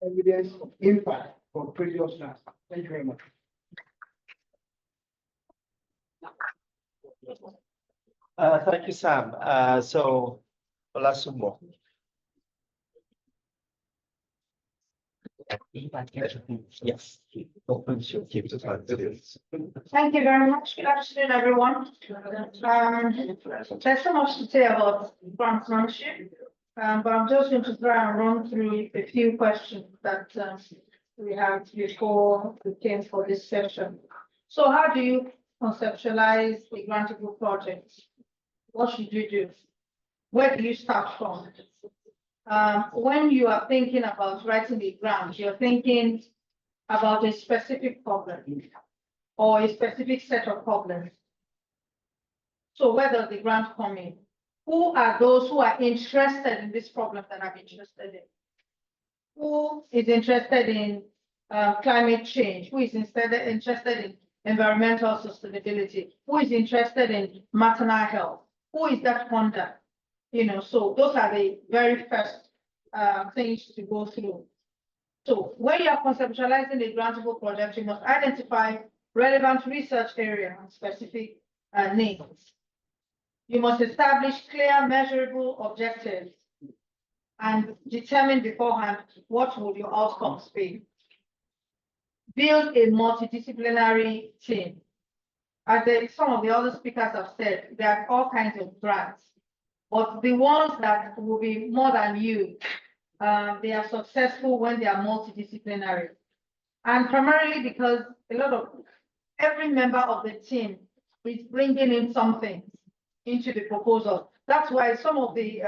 evidence of impact from previous grants. Thank you very much. Thank you, Sam. So, Olasumo. Yes. Thank you very much. Good afternoon, everyone. There's so much to say about grantsmanship, but I'm just going to try and run through a few questions that we had before we came for this session. So how do you conceptualize a grantable project? What should you do? Where do you start from? When you are thinking about writing a grant, you're thinking about a specific problem or a specific set of problems. So where does the grant come in? Who are those who are interested in this problem that I'm interested in? Who is interested in climate change? Who is interested in environmental sustainability? Who is interested in maternal health? Who is that funder? So those are the very first things to go through. So when you are conceptualizing a grantable project, you must identify relevant research area and specific needs. You must establish clear, measurable objectives and determine beforehand what will your outcomes be. Build a multidisciplinary team. As some of the other speakers have said, there are all kinds of grants. But the ones that will be more than you, they are successful when they are multidisciplinary. And primarily because every member of the team is bringing in something into the proposal. That's why some of the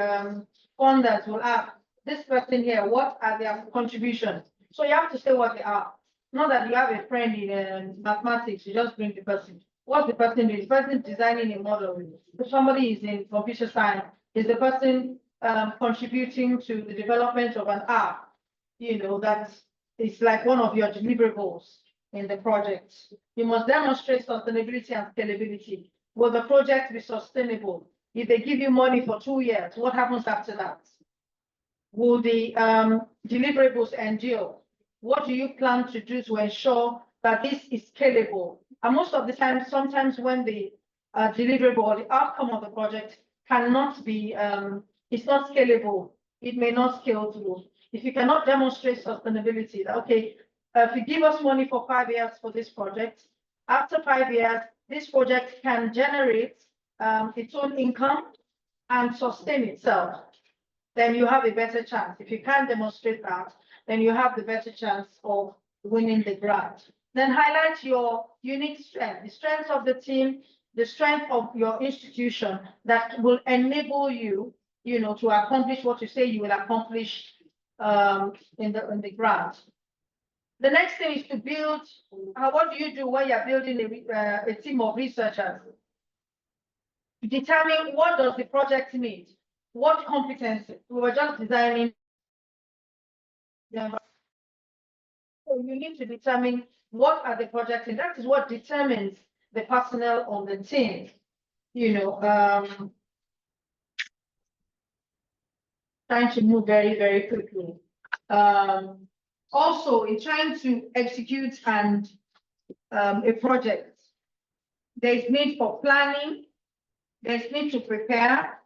funders will ask this person here, what are their contributions? So you have to say what they are. Not that you have a friend in mathematics, you just bring the person. What's the person doing? The person designing a model. If somebody is in computer science, is the person contributing to the development of an app, that is like one of your deliverables in the project. You must demonstrate sustainability and scalability. Will the project be sustainable? If they give you money for 2 years, what happens after that? Will the deliverables endure? What do you plan to do to ensure that this is scalable? And most of the time, sometimes when the deliverable or the outcome of the project cannot be, it's not scalable, it may not scale through. If you cannot demonstrate sustainability, okay, if you give us money for 5 years for this project, after 5 years, this project can generate its own income and sustain itself, then you have a better chance. If you can't demonstrate that, then you have the better chance of winning the grant. Then highlight your unique strength, the strengths of the team, the strength of your institution that will enable you, to accomplish what you say you will accomplish in the grant. The next thing is to build. What do you do when you're building a team of researchers? Determine what does the project need, what competencies. We were just designing. So you need to determine what are the projects, and that is what determines the personnel on the team. Trying to move very, very quickly. Also, in trying to execute a project, there's need for planning, there's need to prepare,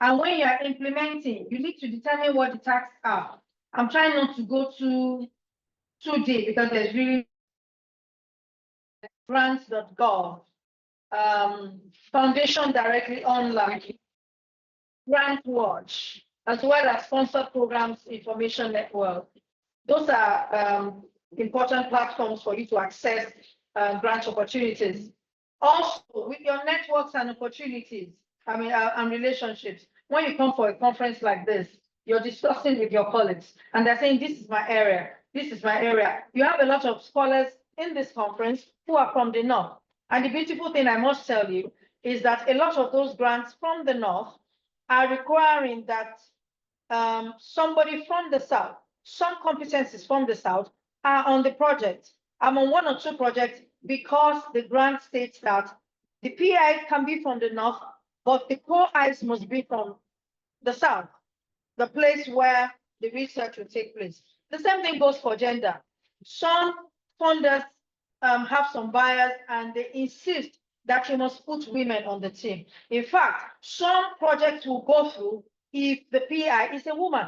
and when you are implementing, you need to determine what the tasks are. I'm trying not to go too deep because there's really grants.gov, Foundation directly online, Grant Watch, as well as sponsored programs information network. Those are important platforms for you to access grant opportunities. Also, with your networks and opportunities, and relationships, when you come for a conference like this, you're discussing with your colleagues, and they're saying, this is my area, this is my area. You have a lot of scholars in this conference who are from the North. And the beautiful thing I must tell you is that a lot of those grants from the North are requiring that somebody from the South, some competencies from the South are on the project. I'm on 1 or 2 projects because the grant states that the PI can be from the North, but the core eyes must be from the South, the place where the research will take place. The same thing goes for gender. Some funders have some bias and they insist that you must put women on the team. In fact, some projects will go through if the PI is a woman.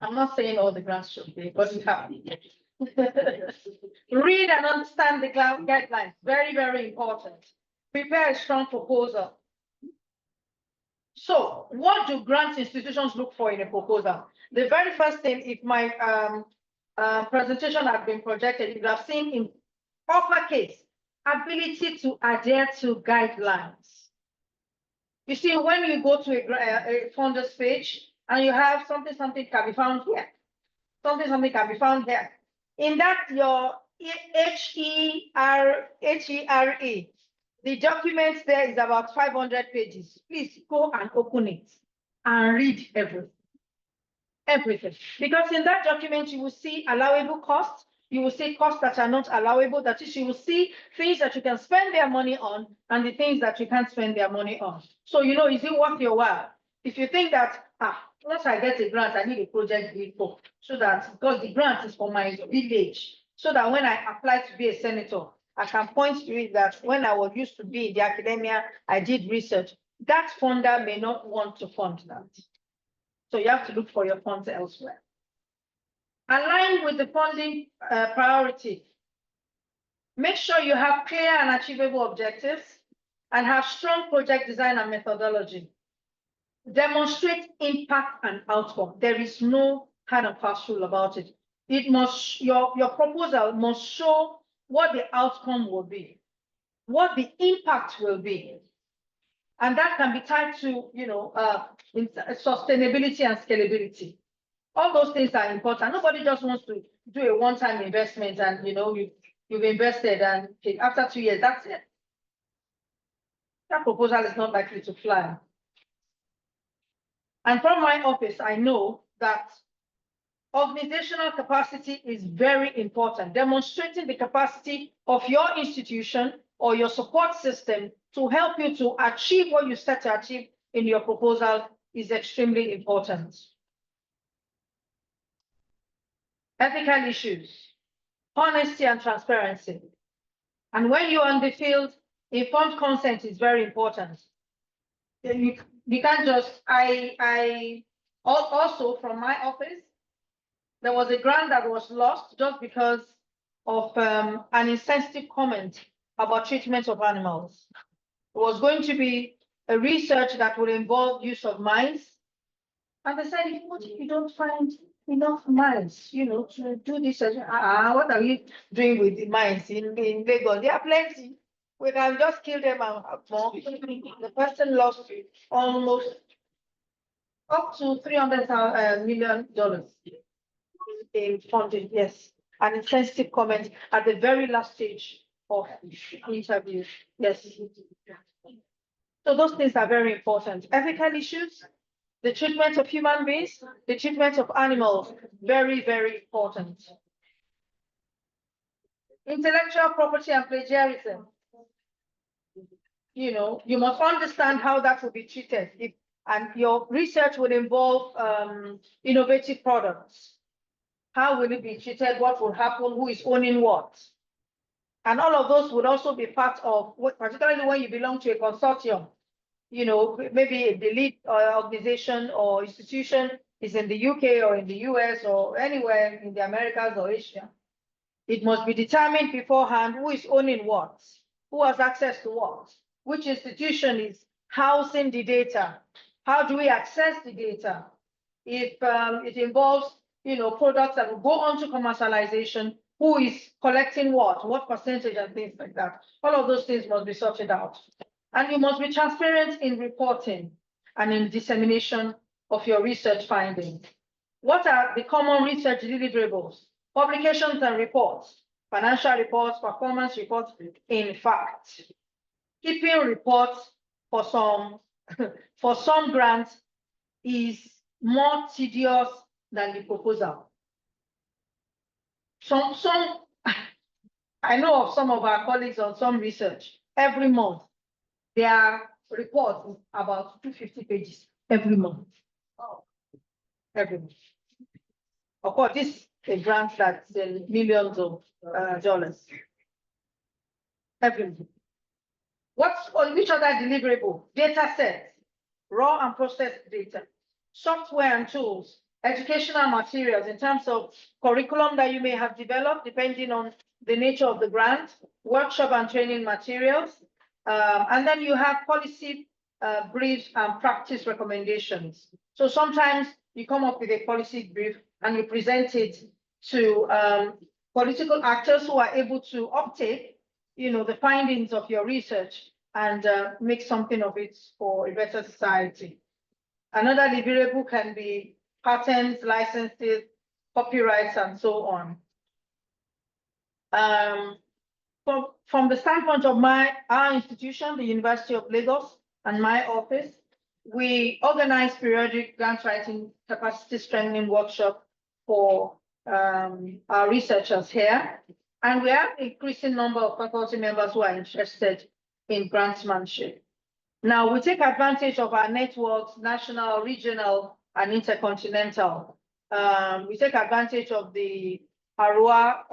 I'm not saying all the grants should be, but you have. Read and understand the guidelines. Very, very important. Prepare a strong proposal. So, what do grant institutions look for in a proposal? The very first thing, if my presentation had been projected, you would have seen in uppercase, ability to adhere to guidelines. You see, when you go to a funder's page and you have something can be found here, something can be found here. In that, your HERE, the document there is about 500 pages. Please go and open it and read everything. Because in that document, you will see allowable costs. You will see costs that are not allowable. That is, you will see things that you can spend their money on and the things that you can't spend their money on. So, you know, is it worth your while? If you think that, once I get a grant, I need a project vehicle, so that, because the grant is for my village, so that when I apply to be a senator, I can point to it that when I was used to be in the academia, I did research. That funder may not want to fund that. So you have to look for your funds elsewhere. Align with the funding priority. Make sure you have clear and achievable objectives and have strong project design and methodology. Demonstrate impact and outcome. There is no kind of fast rule about it. It must, your proposal must show what the outcome will be, what the impact will be. And that can be tied to, you know, sustainability and scalability. All those things are important. Nobody just wants to do a one-time investment and, you know, you've invested and after 2 years, that's it. That proposal is not likely to fly. And from my office, I know that organizational capacity is very important. Demonstrating the capacity of your institution or your support system to help you to achieve what you set to achieve in your proposal is extremely important. Ethical issues, honesty and transparency. And when you're on the field, informed consent is very important. You can't just, also from my office, there was a grant that was lost just because of an insensitive comment about treatment of animals. It was going to be a research that would involve use of mines. And they said, what if you don't find enough mines, you know, to do this? What are you doing with the mines in Lagos? There are plenty. We can just kill them and have more. The person lost almost up to $300 million in funding, yes. An insensitive comment at the very last stage of interview, yes. So those things are very important. Ethical issues, the treatment of human beings, the treatment of animals, very, very important. Intellectual property and plagiarism. You know, you must understand how that will be treated. And your research would involve innovative products. How will it be treated? What will happen? Who is owning what? And all of those would also be part of, particularly when you belong to a consortium, you know, maybe the lead organization or institution is in the UK or in the US or anywhere in the Americas or Asia. It must be determined beforehand who is owning what, who has access to what, which institution is housing the data, how do we access the data? If it involves, you know, products that will go on to commercialization, who is collecting what percentage and things like that. All of those things must be sorted out. And you must be transparent in reporting and in dissemination of your research findings. What are the common research deliverables? Publications and reports, financial reports, performance reports. In fact, keeping reports for some grants is more tedious than the proposal. I know of some of our colleagues on some research, every month, their report is about 250 pages every month. Every month. Of course, this is a grant that's in millions of dollars. Every. What's on which other deliverable? Data sets, raw and processed data, software and tools, educational materials in terms of curriculum that you may have developed, depending on the nature of the grant, workshop and training materials. And then you have policy briefs and practice recommendations. So sometimes you come up with a policy brief and you present it to political actors who are able to uptake, the findings of your research and make something of it for a better society. Another deliverable can be patents, licenses, copyrights, and so on. From the standpoint of our institution, the University of Lagos, and my office, we organize periodic grant writing capacity strengthening workshop for our researchers here. And we have an increasing number of faculty members who are interested in grantsmanship. Now, we take advantage of our networks, national, regional, and intercontinental. We take advantage of the ARUA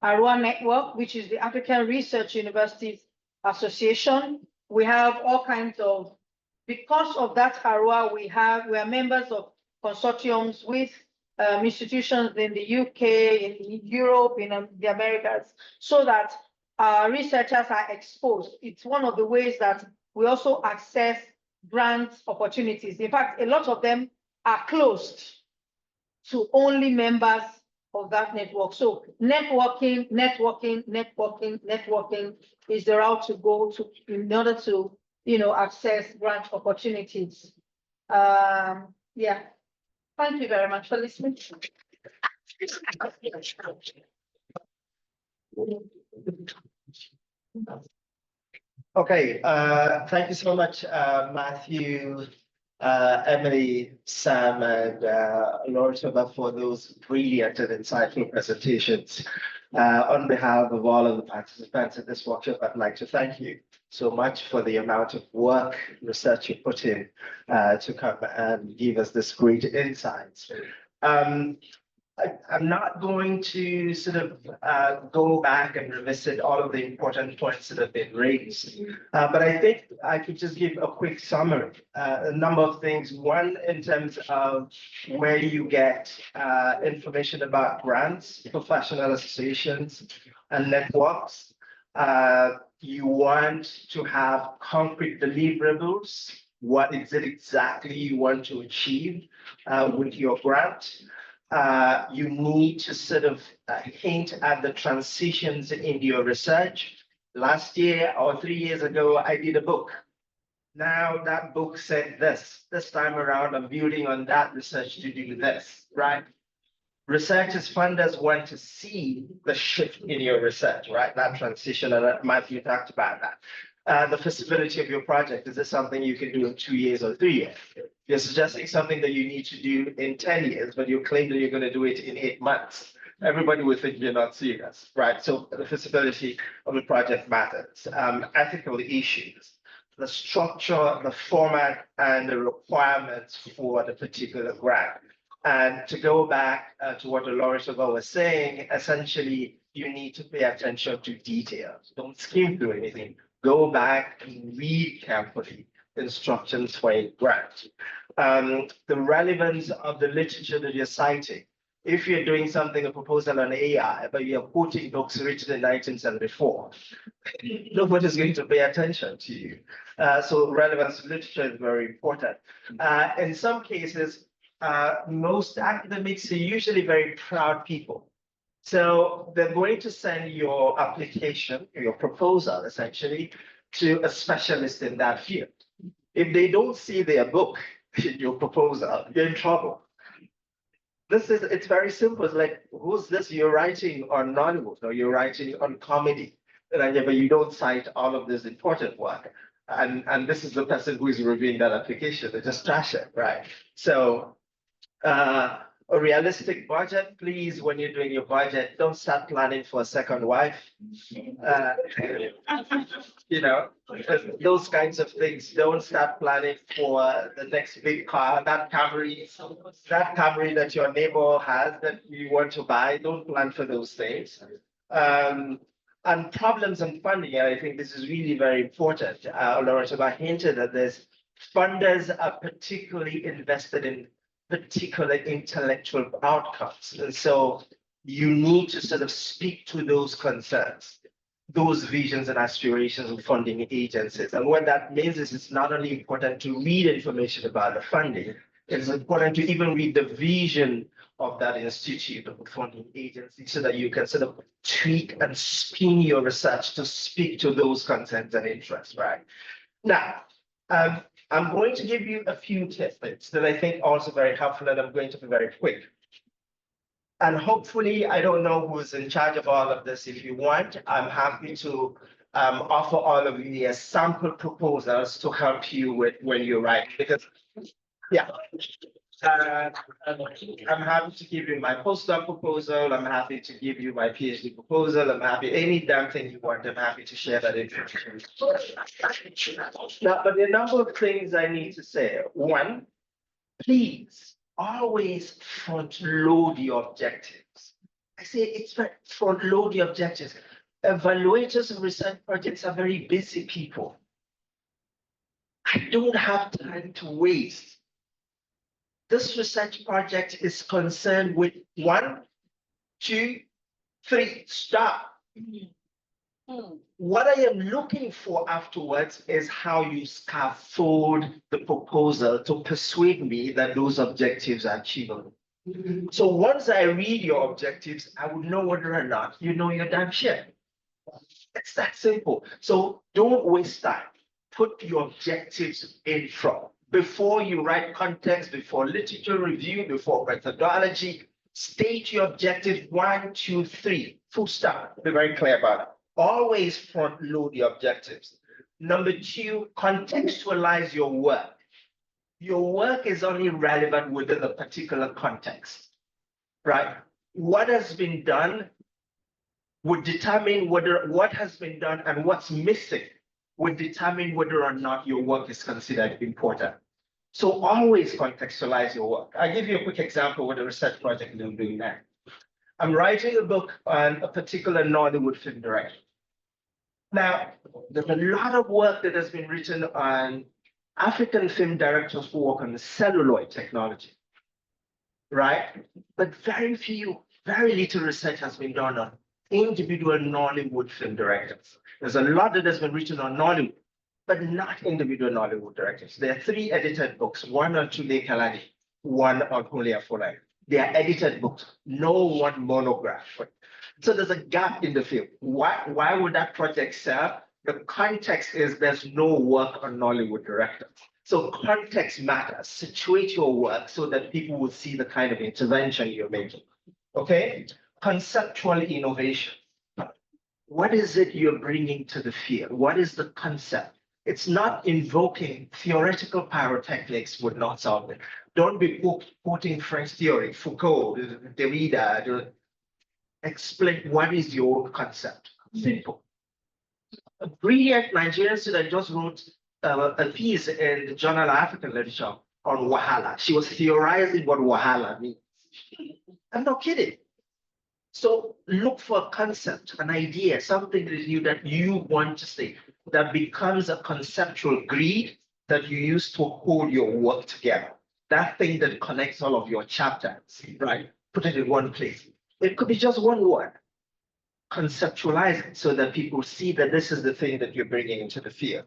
network, which is the African Research Universities Association. We have all kinds of, because of that ARUA, we are members of consortiums with institutions in the UK, in Europe, in the Americas, so that our researchers are exposed. It's one of the ways that we also access grant opportunities. In fact, a lot of them are closed to only members of that network. So networking is the route to go to in order to, access grant opportunities. Yeah. Thank you very much for listening. Okay, thank you so much, Matthew, Emily, Sam, and Loretta for those brilliant and insightful presentations. On behalf of all of the participants in this workshop, I'd like to thank you so much for the amount of work, research you put in to come and give us this great insights. I'm not going to sort of go back and revisit all of the important points that have been raised, but I think I could just give a quick summary. A number of things. One, in terms of where you get information about grants, professional associations, and networks. You want to have concrete deliverables. What is it exactly you want to achieve with your grant? You need to sort of hint at the transitions in your research. Last year or 3 years ago, I did a book. Now that book said this. This time around, I'm building on that research to do this, right? Researchers, funders want to see the shift in your research, right? That transition, and Matthew talked about that. The feasibility of your project, is this something you can do in 2 years or 3 years? You're suggesting something that you need to do in 10 years, but you claim that you're going to do it in 8 months. Everybody will think you're not serious, right? So the feasibility of the project matters. Ethical issues, the structure, the format, and the requirements for the particular grant. And to go back to what Loretta was saying, essentially, you need to pay attention to details. Don't skim through anything. Go back and read carefully instructions for a grant. The relevance of the literature that you're citing. If you're doing something, a proposal on AI, but you're quoting books written in 1974, nobody's going to pay attention to you. So relevance of literature is very important. In some cases, most academics are usually very proud people. So they're going to send your application, your proposal, essentially, to a specialist in that field. If they don't see their book in your proposal, you're in trouble. It's very simple. It's like, who's this? You're writing on Nollywood, or you're writing on comedy, but you don't cite all of this important work. And this is the person who is reviewing that application. They just trash it, right? So a realistic budget. Please, when you're doing your budget, don't start planning for a second wife. Uh, you know, those kinds of things. Don't start planning for the next big car, that Camry that your neighbor has that you want to buy. Don't plan for those things. And problems and funding, and I think this is really very important. Loretta hinted at this. Funders are particularly invested in particular intellectual outcomes. And so you need to sort of speak to those concerns, those visions and aspirations of funding agencies. And what that means is it's not only important to read information about the funding, it's important to even read the vision of that institute of the funding agency so that you can sort of tweak and spin your research to speak to those concerns and interests, right? Now, I'm going to give you a few tidbits that I think are also very helpful, and I'm going to be very quick. And hopefully, I don't know who's in charge of all of this. If you want, I'm happy to offer all of you a sample proposals to help you with when you write, because, yeah. I'm happy to give you my postdoc proposal. I'm happy to give you my PhD proposal. I'm happy, any damn thing you want, I'm happy to share that information. Now, but there are a number of things I need to say. One, please always front load your objectives. I say it's front load your objectives. Evaluators of research projects are very busy people. I don't have time to waste. This research project is concerned with 1, 2, 3, stop. What I am looking for afterwards is how you scaffold the proposal to persuade me that those objectives are achievable. So once I read your objectives, I would know whether or not you know your damn shit. It's that simple. So don't waste time. Put your objectives in front. Before you write context, before literature review, before methodology, state your objective 1, 2, 3, full stop. Be very clear about it. Always front load your objectives. Number 2, contextualize your work. Your work is only relevant within a particular context, right? What has been done would determine whether what has been done and what's missing would determine whether or not your work is considered important. So always contextualize your work. I'll give you a quick example with a research project that I'm doing now. I'm writing a book on a particular Nollywood film director. Now, there's a lot of work that has been written on African film directors who work on the celluloid technology, right? But very little research has been done on individual Nollywood film directors. There's a lot that has been written on Nollywood, but not individual Nollywood directors. There are 3 edited books, one on Tunde Kalani, one on Hule Afolai. They are edited books, no one monograph. So there's a gap in the field. Why would that project serve? The context is there's no work on Nollywood directors. So context matters. Situate your work so that people will see the kind of intervention you're making. Okay? Conceptual innovation. What is it you're bringing to the field? What is the concept? It's not invoking theoretical pyrotechnics would not solve it. Don't be quoting French theory, Foucault, Derrida. Explain what is your concept. Simple. A brilliant Nigerian student just wrote a piece in the Journal of African Literature on Wahala. She was theorizing what Wahala means. I'm not kidding. So look for a concept, an idea, something that you want to say that becomes a conceptual grid that you use to hold your work together. That thing that connects all of your chapters, right? Put it in one place. It could be just one word. Conceptualize it so that people see that this is the thing that you're bringing into the field.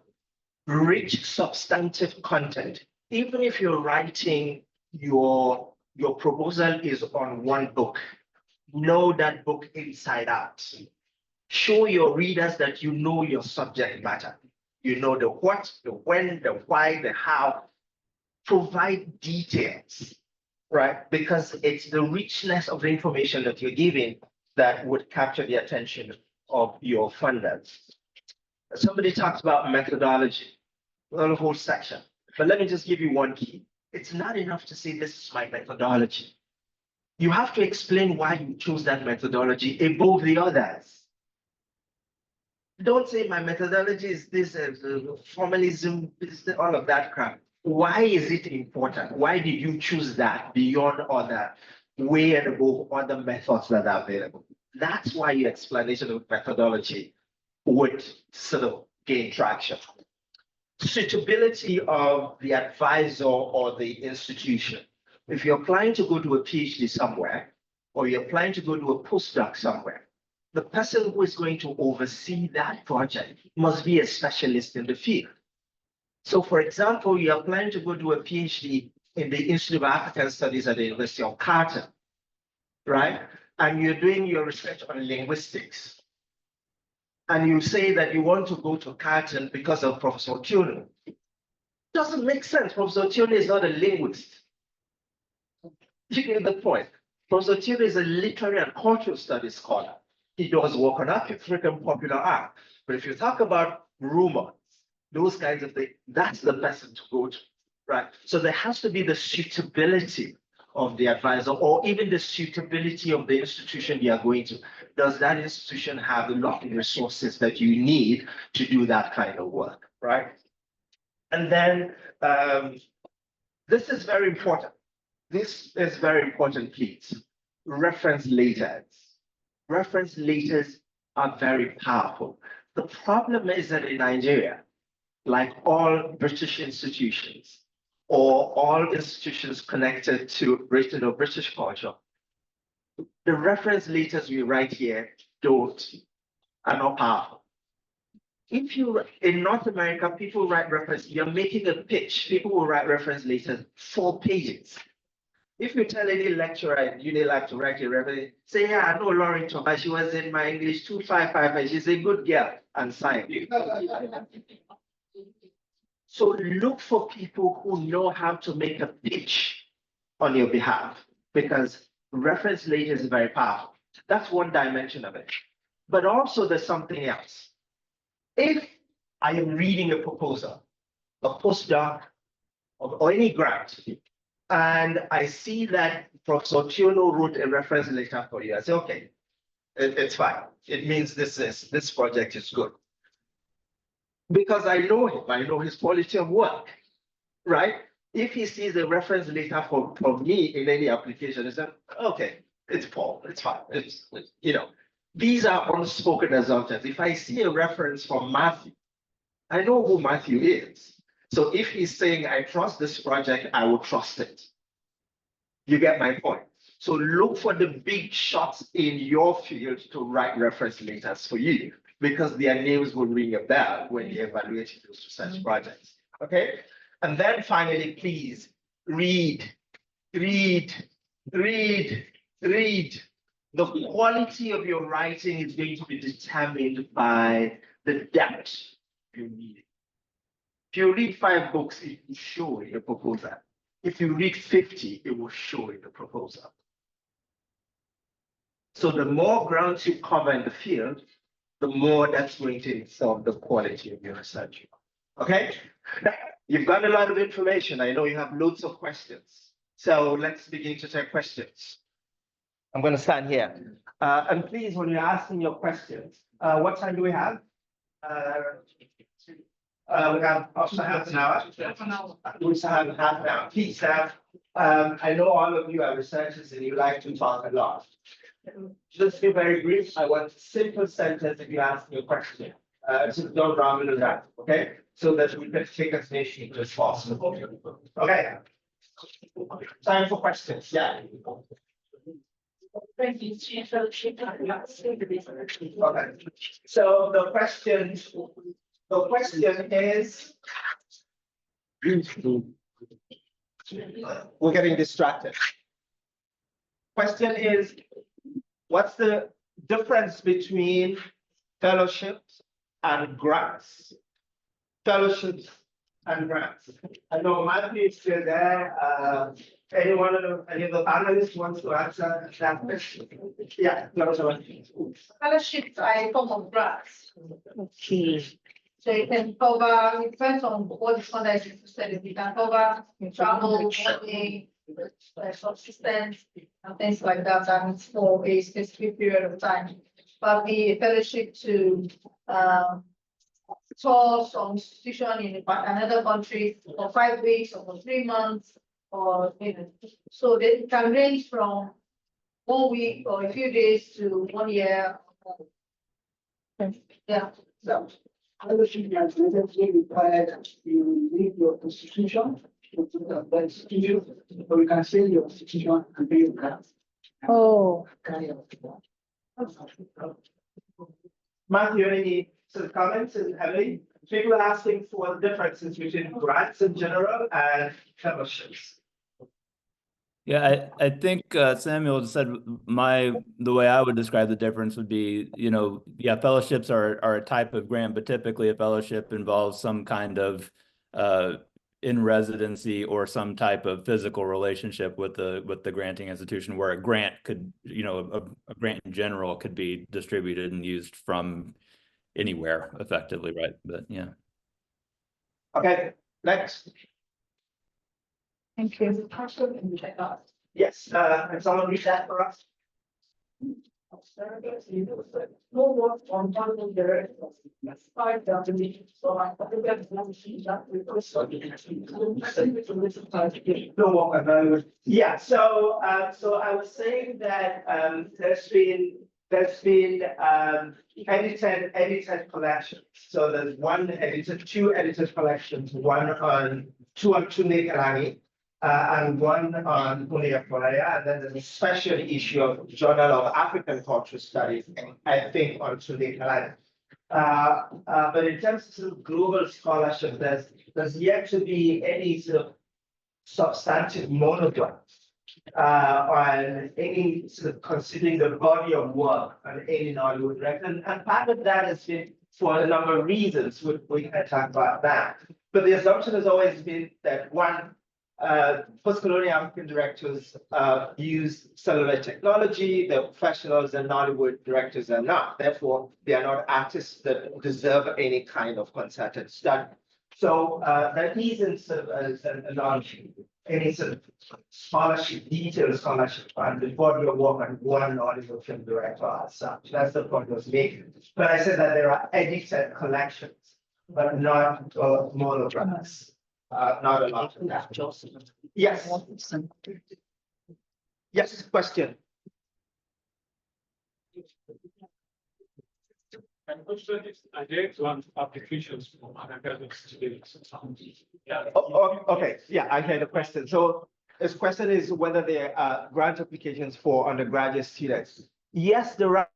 Rich substantive content. Even if you're writing your proposal is on one book, know that book inside out. Show your readers that you know your subject matter. You know the what, the when, the why, the how. Provide details, right? Because it's the richness of the information that you're giving that would capture the attention of your funders. Somebody talks about methodology, a whole section. But let me just give you one key. It's not enough to say this is my methodology. you have to explain why you chose that methodology above the others. Don't say my methodology is this, formalism, all of that crap. Why is it important? Why did you choose that beyond other, way and above other methods that are available? That's why your explanation of methodology would sort of gain traction. Suitability of the advisor or the institution. If you're applying to go to a PhD somewhere, or you're applying to go to a postdoc somewhere, the person who is going to oversee that project must be a specialist in the field. So for example, you're applying to go do a PhD in the Institute of African Studies at the University of Carleton, right? And you're doing your research on linguistics. And you say that you want to go to Carleton because of Professor Otieno. Doesn't make sense. Professor Otieno is not a linguist. You get the point. Professor Otieno is a literary and cultural studies scholar. He does work on African popular art. But if you talk about rumors, those kinds of things, that's the person to go to, right? So there has to be the suitability of the advisor, or even the suitability of the institution you are going to. Does that institution have a lot of resources that you need to do that kind of work, right? And then this is very important. This is very important, please. Reference letters. Reference letters are very powerful. The problem is that in Nigeria, like all British institutions or all institutions connected to Britain or British culture, the reference letters we write here are not powerful. If you, in North America, people write reference, you're making a pitch, people will write reference letters 4 pages. If you tell any lecturer in Unilag to write a reference, say, yeah, I know Lauren Thomas, she was in my English 255, and she's a good girl, and sign. So look for people who know how to make a pitch on your behalf, because reference letters is very powerful. That's one dimension of it. But also there's something else. If I am reading a proposal, a postdoc, or any grant, and I see that Professor Otieno wrote a reference letter for you, I say, okay, it's fine. It means this project is good. Because I know him, I know his quality of work, right? If he sees a reference letter from me in any application, he says, okay, it's Paul, it's fine. It's, you know, these are unspoken assumptions. If I see a reference from Matthew, I know who Matthew is. So if he's saying, I trust this project, I will trust it. You get my point? So look for the big shots in your field to write reference letters for you, because their names will ring a bell when you're evaluating those research projects, okay? And then finally, please, read. The quality of your writing is going to be determined by the depth you need. If you read 5 books, it will show in the proposal. If you read 50, it will show in the proposal. So the more grounds you cover in the field, the more that's going to inform the quality of your research. Okay? Now, you've got a lot of information. I know you have loads of questions. So let's begin to take questions. I'm going to stand here. And please, when you're asking your questions, what time do we have? We have up to half an hour. We have half an hour. Please, I know all of you are researchers and you like to talk a lot. Just be very brief. I want a simple sentence if you ask me a question. Just don't round it around, okay? So that we can take as many as possible. Okay. Time for questions. Yeah. Okay. So the question is, we're getting distracted. Question is, what's the difference between fellowships and grants? Fellowships and grants. I know Matthew is still there. Any of the panelists wants to answer that question? Yeah. Fellowships are a form of grants. Okay. So you can cover, it depends on what the scholar is interested in. You can cover travel, working, subsistence and things like that, and it's for a specific period of time. But the fellowship to tour some institution in another country for 5 weeks or for 3 months, or so they can range from 1 week or a few days to 1 year. Yeah, so. Fellowship is legally required that you leave your institution, the institution, or you can say your institution and be your grant. Oh. Matthew, any sort of comments, and Emily? People are asking for the differences between grants in general and fellowships. Yeah, I think Samuel said the way I would describe the difference would be, yeah, fellowships are a type of grant, but typically a fellowship involves some kind of in residency or some type of physical relationship with the granting institution, where a grant could, a grant in general could be distributed and used from anywhere effectively, right? But yeah. Okay, next. Thank you. Yes, can someone read that for us? No work on target directors. That's 5 definitions. So I think that's one thing that we also. No work. Yeah, so I was saying that there's been edited collections. So there's two edited collections, two on Tunde Kalani, and one on Punia Korea, and then there's a special issue of Journal of African Cultural Studies, I think, on Tunde Kalani. But in terms of sort of global scholarship, there's yet to be any sort of substantive monograph on any sort of considering the body of work on any Nollywood record. And part of that has been for a number of reasons. We can talk about that. But the assumption has always been that one, post-colonial African directors use cellular technology, they're professionals, and Nollywood directors are not. Therefore, they are not artists that deserve any kind of concerted study. So there isn't sort of any sort of scholarship, detailed scholarship on the body of work on one Nollywood film director as such. That's the point I was making. But I said that there are edited collections, but not monographs. Not a lot of that. Yes. Yes, question. My question is, I did want applications from undergraduate students. Yeah. Okay, yeah, I hear the question. So this question is whether there are grant applications for undergraduate students. Yes, there are.